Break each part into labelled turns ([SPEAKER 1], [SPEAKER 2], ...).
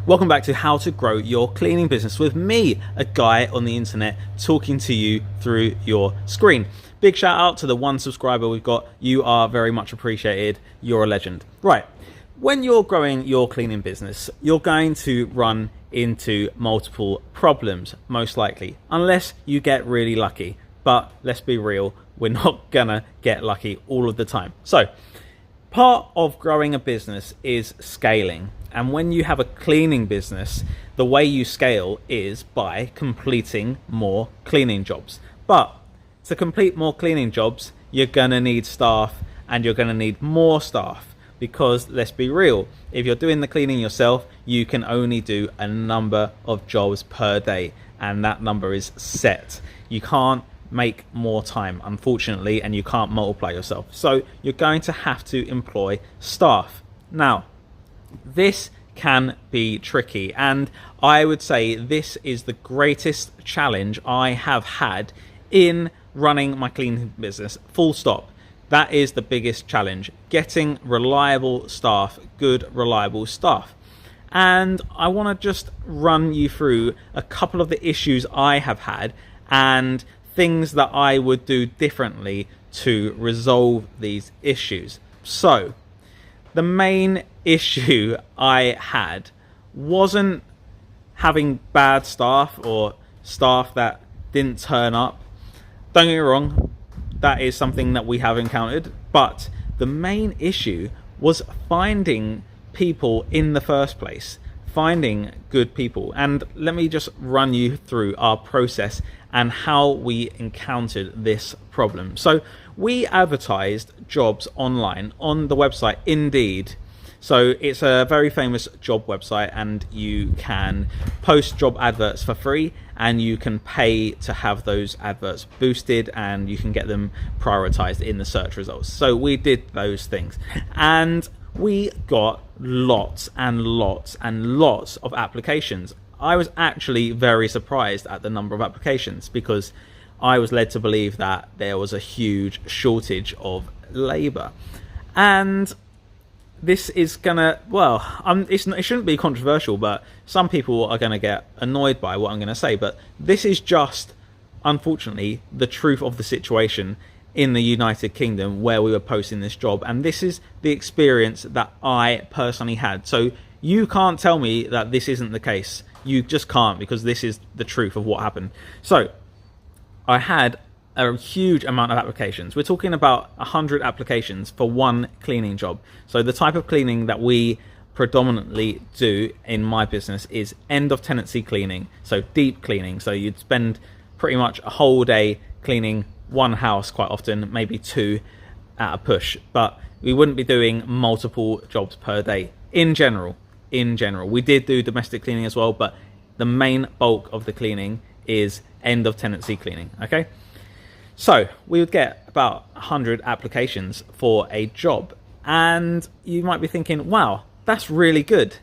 [SPEAKER 1] Welcome back to How to Grow Your Cleaning Business with me, a guy on the internet talking to you through your screen. Big shout out to the one subscriber we've got. You are very much appreciated. You're a legend. Right. When you're growing your cleaning business, you're going to run into multiple problems, most likely, unless you get really lucky. But let's be real, we're not gonna get lucky all of the time. So, part of growing a business is scaling. And when you have a cleaning business, the way you scale is by completing more cleaning jobs. But to complete more cleaning jobs, you're gonna need staff, and you're gonna need more staff. Because let's be real, if you're doing the cleaning yourself, you can only do a number of jobs per day, and that number is set. You can't make more time, unfortunately, and you can't multiply yourself. So you're going to have to employ staff. Now, this can be tricky, and I would say this is the greatest challenge I have had in running my cleaning business, full stop. That is the biggest challenge, getting reliable staff, good reliable staff. And I want to just run you through a couple of the issues I have had and things that I would do differently to resolve these issues. So, the main issue I had wasn't having bad staff or staff that didn't turn up. Don't get me wrong, that is something that we have encountered, but the main issue was finding people in the first place, finding good people. And let me just run you through our process and how we encountered this problem. So we advertised jobs online on the website Indeed. So it's a very famous job website, and you can post job adverts for free, and you can pay to have those adverts boosted, and you can get them prioritized in the search results. So we did those things, and we got lots and lots and lots of applications. I was actually very surprised at the number of applications, because I was led to believe that there was a huge shortage of labor. And this is gonna, it shouldn't be controversial, but some people are gonna get annoyed by what I'm gonna say, but this is just, unfortunately, the truth of the situation in the United Kingdom where we were posting this job, and this is the experience that I personally had. So you can't tell me that this isn't the case. You just can't, because this is the truth of what happened. So I had a huge amount of applications. We're talking about 100 applications for one cleaning job. So the type of cleaning that we predominantly do in my business is end of tenancy cleaning, so deep cleaning. So you'd spend pretty much a whole day cleaning one house, quite often, maybe two at a push, but we wouldn't be doing multiple jobs per day in general. We did do domestic cleaning as well, but the main bulk of the cleaning is end of tenancy cleaning. Okay, so we would get about 100 applications for a job, and you might be thinking, wow, that's really good.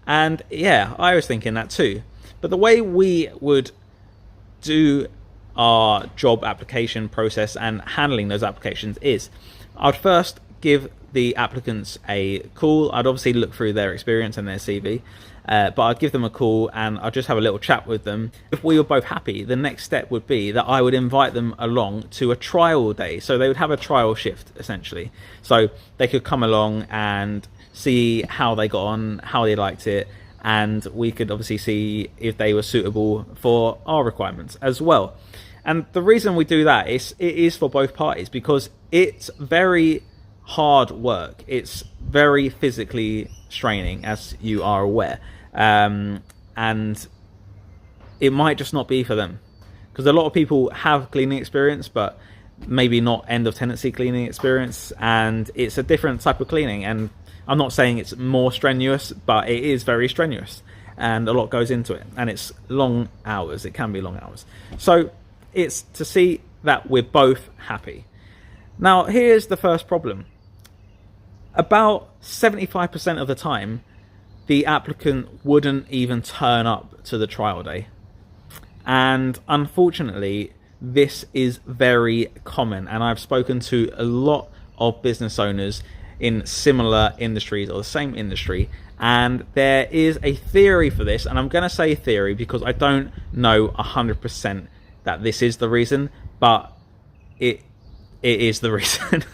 [SPEAKER 1] And yeah, I was thinking that too. But the way we would do our job application process and handling those applications is, I'd first give the applicants a call. I'd obviously look through their experience and their CV, but I'd give them a call and I'd just have a little chat with them. If we were both happy, the next step would be that I would invite them along to a trial day. So they would have a trial shift, essentially. So they could come along and see how they got on, how they liked it, and we could obviously see if they were suitable for our requirements as well. And the reason we do that is it is for both parties, because it's very hard work. It's very physically straining, as you are aware, and it might just not be for them, because a lot of people have cleaning experience but maybe not end of tenancy cleaning experience, and it's a different type of cleaning. And I'm not saying it's more strenuous, but it is very strenuous and a lot goes into it, and it's long hours. It can be long hours. So it's to see that we're both happy. Now, here's the first problem. About 75% of the time, the applicant wouldn't even turn up to the trial day. And unfortunately, this is very common. And I've spoken to a lot of business owners in similar industries or the same industry. And there is a theory for this, and I'm going to say theory because I don't know 100% that this is the reason, but it is the reason.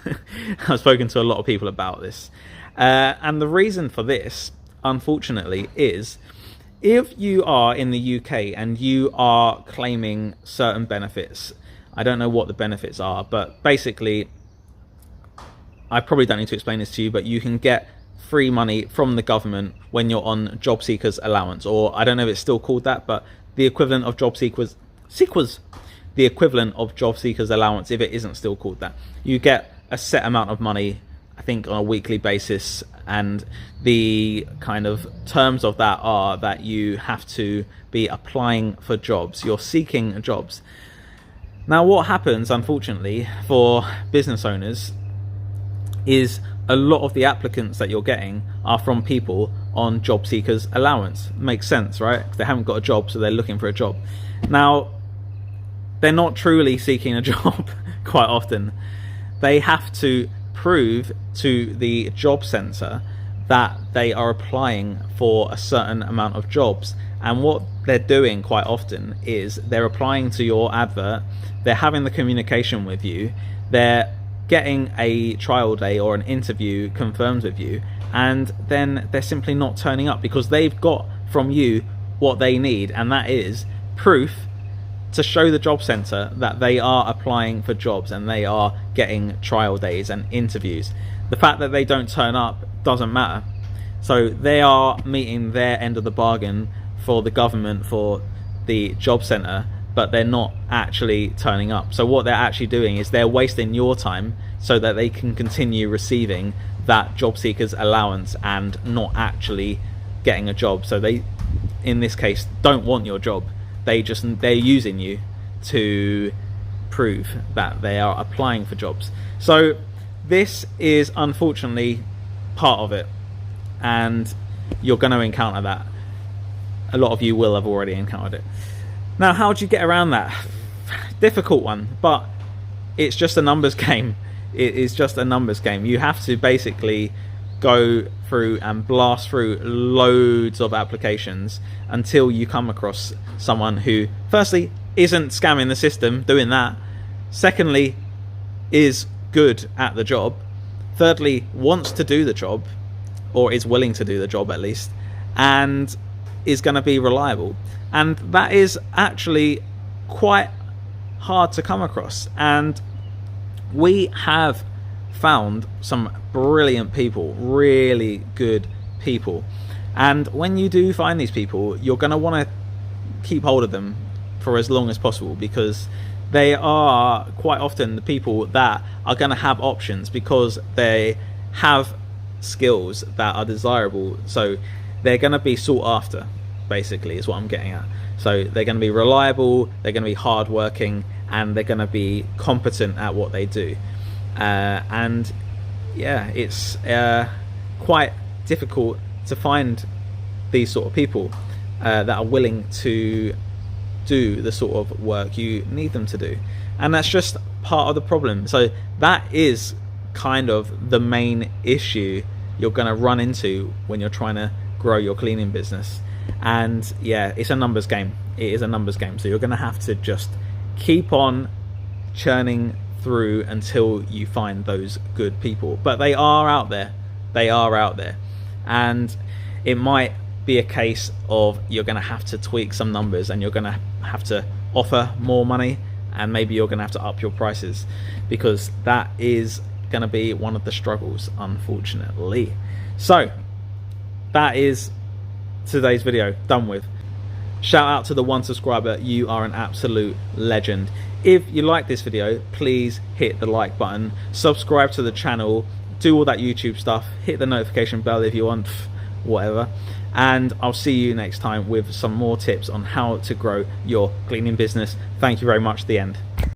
[SPEAKER 1] I've spoken to a lot of people about this. And the reason for this, unfortunately, is if you are in the UK and you are claiming certain benefits, I don't know what the benefits are, but basically, I probably don't need to explain this to you, but you can get free money from the government when you're on job seekers allowance, or I don't know if it's still called that, but the equivalent of job seekers the equivalent of job seekers allowance, if it isn't still called that. You get a set amount of money, I think, on a weekly basis, and the kind of terms of that are that you have to be applying for jobs, you're seeking jobs. Now what happens, unfortunately, for business owners is a lot of the applicants that you're getting are from people on job seekers allowance. Makes sense, right? They haven't got a job, so they're looking for a job. Now, they're not truly seeking a job quite often. They have to prove to the job centre that they are applying for a certain amount of jobs. And what they're doing quite often is they're applying to your advert, they're having the communication with you, they're getting a trial day or an interview confirmed with you, and then they're simply not turning up because they've got from you what they need, and that is proof to show the job centre that they are applying for jobs and they are getting trial days and interviews. The fact that they don't turn up doesn't matter. So they are meeting their end of the bargain for the government, for the job centre, but they're not actually turning up. So what they're actually doing is they're wasting your time so that they can continue receiving that job seekers allowance and not actually getting a job. So they, in this case, don't want your job. They're using you to prove that they are applying for jobs. So this is unfortunately part of it, and you're going to encounter that. A lot of you will have already encountered it. Now, how do you get around that? Difficult one, but it's just a numbers game. It is just a numbers game. You have to basically go through and blast through loads of applications until you come across someone who, firstly, isn't scamming the system doing that, secondly, is good at the job, thirdly, wants to do the job, or is willing to do the job at least, and is going to be reliable. And that is actually quite hard to come across, and we have found some brilliant people, really good people, and when you do find these people, you're going to want to keep hold of them for as long as possible, because they are quite often the people that are going to have options because they have skills that are desirable. So they're going to be sought after, basically, is what I'm getting at. So they're going to be reliable, they're going to be hardworking, and they're going to be competent at what they do. And yeah, it's quite difficult to find these sort of people that are willing to do the sort of work you need them to do, and that's just part of the problem. So that is kind of the main issue you're going to run into when you're trying to grow your cleaning business. And yeah, it's a numbers game. It is a numbers game. So you're going to have to just keep on churning through until you find those good people. But they are out there. They are out there. And it might be a case of you're going to have to tweak some numbers, and you're going to have to offer more money, and maybe you're going to have to up your prices, because that is going to be one of the struggles, unfortunately. So that is today's video done with. Shout out to the one subscriber. You are an absolute legend. If you like this video, please hit the like button, subscribe to the channel, do all that YouTube stuff, hit the notification bell if you want, whatever, and I'll see you next time with some more tips on how to grow your cleaning business. Thank you very much. The end.